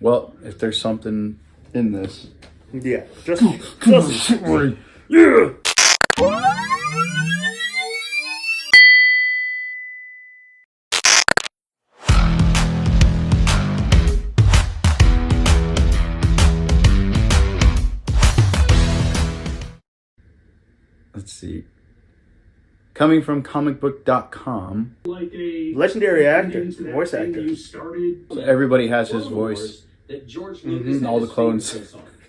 Well, if there's something in this. Yeah. Just yeah. Let's see. Coming from comicbook.com. Like a Legendary actor, voice actor. So everybody has his voice. All the clones.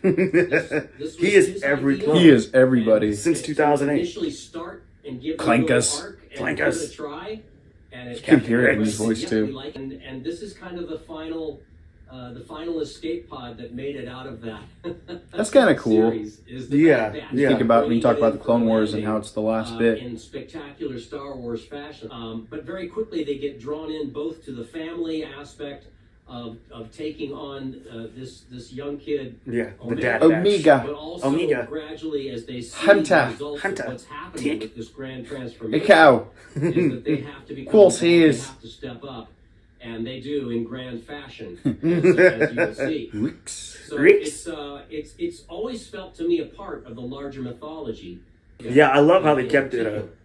He is every clone. He is everybody. Since 2008. Clankus. Clankus. You can hear it in his voice too. And this is kind of the final escape pod that made it out of that. That's kind of cool. Yeah. You think about when you talk about the Clone Wars and how it's the last bit. In spectacular Star Wars fashion. But very quickly they get drawn in both to the family aspect of taking on this young kid. Yeah, the dad Omega. But also Omega. gradually as they see Hunter. the results of what's happening with this grand A transformation. cow. Is that they have to become Course they he is. have to step up, and they do in grand fashion, as you will see. So it's always felt to me a part of the larger mythology. Yeah, I love how they kept it.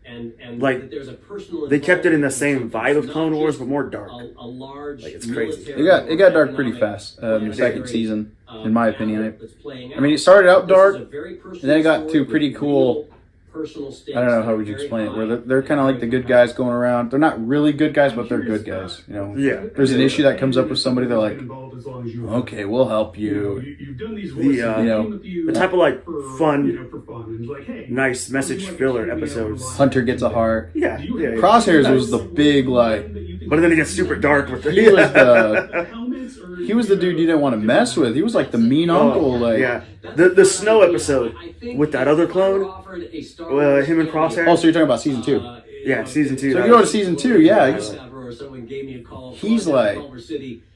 And like that there's a personal they kept it in the involvement same vibe of not Clone Wars, just but more dark. A large Like, it's crazy. military It got dark or pretty economic fast in the second season, in my opinion. that's playing I mean, it out. started out This is dark, a very and personal then it got story to with pretty cool. real personal stakes I don't know that how are would you very explain it. high. Where they're kind of like the good guys going around. They're not really good guys, but they're good guys. You know. Yeah. There's an issue that comes up with somebody. They're like, okay, we'll help you. You've done these The, voices, the type of like fun, for fun. And it's like, hey, nice message filler episodes. Hunter gets a heart. Yeah. Crosshairs was the big like. But then it gets super dark with He was the helmets or he was the dude you didn't want to mess with. He was like the mean uncle. Like yeah. The snow episode with that other clone, him and Crosshair. Oh, so you're talking about season 2? Yeah, season 2. So you go to season 2, yeah. He's like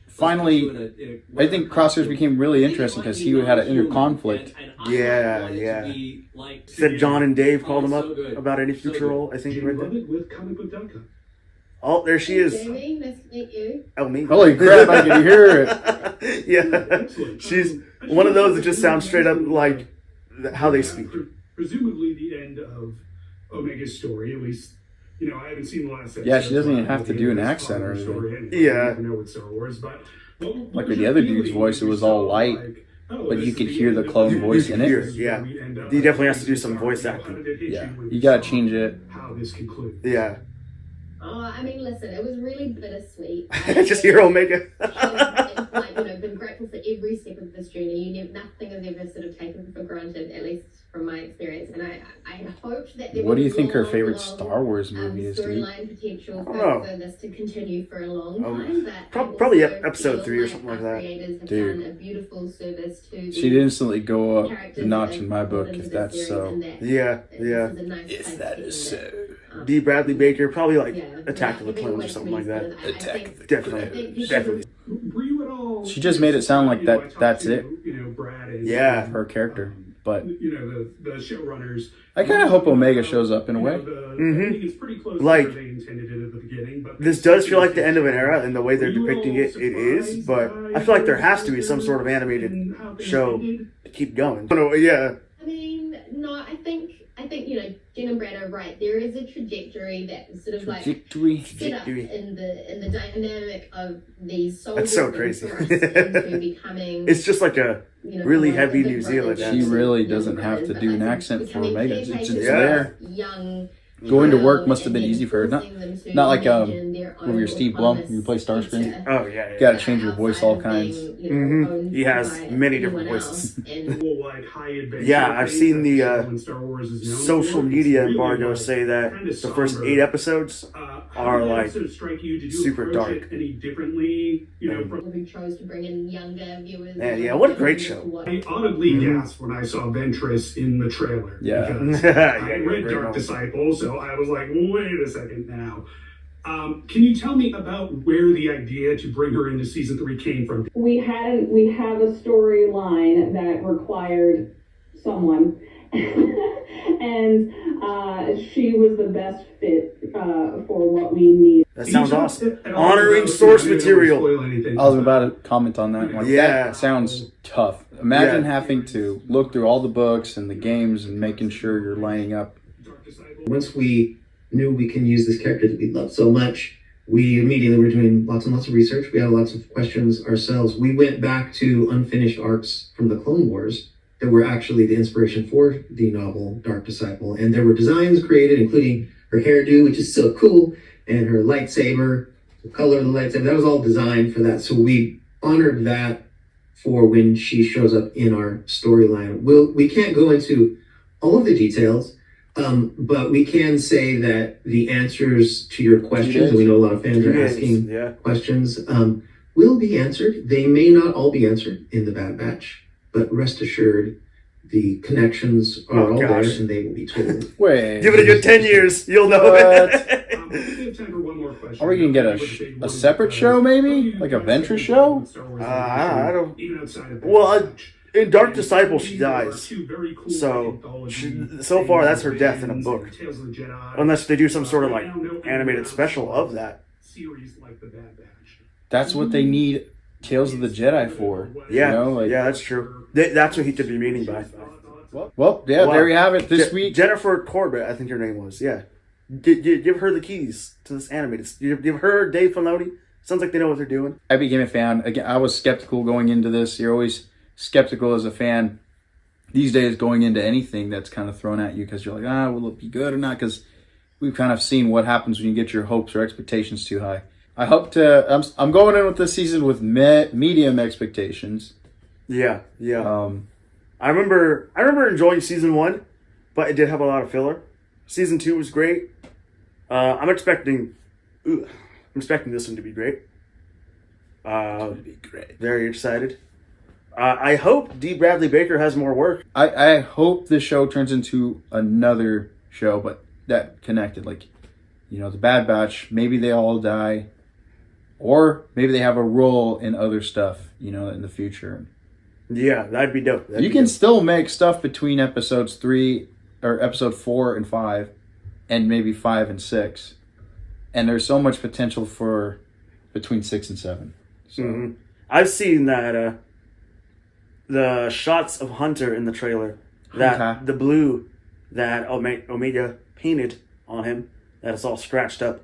finally. I think Crosshairs became really interesting because he had an inner conflict. Yeah. Said John and Dave called him up about any future role. I think right there. with comicbook.com. Oh, there she is. Jamie, nice to meet you. Oh, me. Holy crap! I can hear it. Yeah, she's one of those that just sounds straight up like how they speak. Presumably the end of Omega's story, at least, I haven't seen the last episode. Yeah, she doesn't even have to do an accent or anything. Yeah. I know with Star Wars, but Like with the other dude's voice, it was all light, but you could hear the clone voice in it. Yeah, he definitely has to do some voice acting. Yeah, you gotta change it. How this concludes. Yeah. I mean, listen, it was really bittersweet. Just hear Omega. Been grateful for every step of this journey. Nothing is ever sort of taken for granted, at least from my experience. And I hoped that there What do you was think her long, favorite long, Star Wars movie is, dude? storyline potential Oh. for this to continue for a long time. But Probably I also episode feel 3 or something like our that. creators have Dude. done a beautiful service to She'd instantly go up characters a notch that in my have book put into if the that's series, so. and that Yeah. this is a nice If place that to is end it. so. D. Bradley Baker, probably like Yeah, Attack of the I think Clones or it something like that. makes sense. I Attack think- of the Definitely. Were you at all? She just made it sound like that. I talked That's to, it. Brad is, Yeah. Her character, but the showrunners. I kind of hope Omega shows up in a way. I think it's pretty close Like, to where they intended it at the beginning. But This does feel like the end of an era, and the way they're depicting it, it is. But I feel like there has to be some sort of animated show to keep going. Yeah. I mean, no, I think Jen and Brad are right. There is a trajectory that sort of like Trajectory. set up in the dynamic of these soldiers. That's so crazy. into becoming, It's just like a really a heavy big New brother Zealand to accent. She really young doesn't have brothers, to but do an like accent for becoming Omega. It's caretakers just Yeah. there. Young Going to work child must have been and easy for her. Not, forcing them to not like imagine their with your own Steve Blum, autonomous you play Starscream. future. Oh, yeah. Gotta change your voice all outside of kinds. being, owned He has by many different anyone voices. else. And like high adventure. Yeah, I've seen the when Star Wars is known social for. media It's really, embargo like, say that kinda the first somber. 8 episodes How are did that like episode strike you? Did you super approach dark. it any differently? From we chose to bring in younger viewers. Yeah, what a great show. I audibly gasped when I saw Ventress in the trailer. Yeah. Because Yeah, I you're read very Dark wrong. Disciple, so I was like, wait a second now. Can you tell me about where the idea to bring her into season 3 came from? We have a storyline that required someone, and she was the best fit for what we need. That sounds awesome. Honoring source material. I was about to comment on that. Like, Yeah. that sounds tough. Imagine Yeah. having to look through all the books and the games and making sure you're lining up. Once we knew we can use this character that we love so much, we immediately were doing lots and lots of research. We had lots of questions ourselves. We went back to unfinished arcs from the Clone Wars that were actually the inspiration for the novel Dark Disciple. And there were designs created, including her hairdo, which is so cool, and her lightsaber, the color of the lightsaber. That was all designed for that. So we honored that for when she shows up in our storyline. We can't go into all of the details, but we can say that the answers to your questions, and we know a lot of fans are asking questions, will be answered. They may not all be answered in the Bad Batch, but rest assured, the connections are all there, and they will be told. Wait. Give it a good 10 years. You'll know it. Are we going to get a separate show, maybe? Like a Ventress show? I don't... Well, in Dark Disciple, she dies. So far, that's her death in a book. Unless they do some sort of, like, animated special of that. That's what they need Tales of the Jedi for. Yeah, you know, like, yeah, that's true. That's what he could be meaning by. Well, yeah, there you have it this week. Jennifer Corbett, I think her name was, yeah. Give her the keys to this animated. Give her Dave Filoni. Sounds like they know what they're doing. I became a fan. Again, I was skeptical going into this. You're always skeptical as a fan these days going into anything that's kind of thrown at you because you're like, will it be good or not? Because we've kind of seen what happens when you get your hopes or expectations too high. I hope to. I'm going in with this season with medium expectations. Yeah. I remember enjoying season 1, but it did have a lot of filler. Season 2 was great. I'm expecting this one to be great. Very excited. I hope D. Bradley Baker has more work. I hope this show turns into another show, but that connected. Like, the Bad Batch, maybe they all die. Or maybe they have a role in other stuff, in the future. Yeah, that'd be dope. You can still make stuff between episode 4 and 5, and maybe 5 and 6. And there's so much potential for between 6 and 7. So I've seen that the shots of Hunter in the trailer, that the blue that Omega painted on him, that it's all scratched up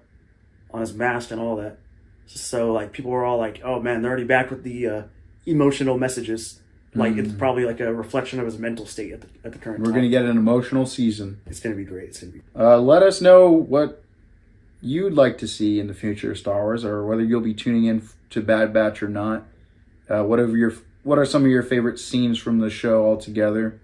on his mask and all that. So, like, people were all like, oh, man, they're already back with the emotional messages. Like, it's probably like a reflection of his mental state at the current time. We're going to get an emotional season. It's going to be great. Let us know what you'd like to see in the future of Star Wars, or whether you'll be tuning in to Bad Batch or not. What are some of your favorite scenes from the show altogether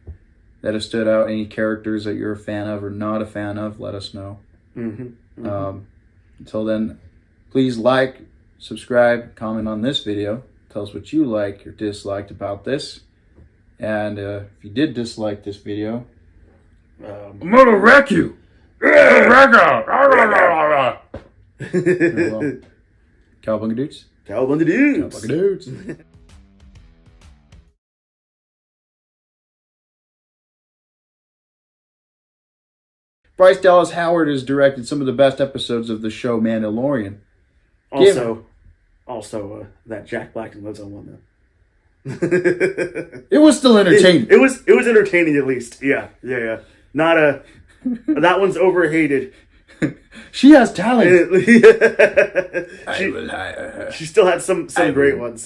that have stood out? Any characters that you're a fan of or not a fan of? Let us know. Until then, please like, subscribe, comment on this video. Tell us what you like or disliked about this. And if you did dislike this video, I'm gonna wreck you. Cowabunga dudes. Cowabunga dudes. Cowabunga dudes. Bryce Dallas Howard has directed some of the best episodes of the show Mandalorian. Also, that Jack Blackton lives on one though. It was still entertaining. It was entertaining at least. Yeah. Not that one's overhated. She has talent. She still had some great ones.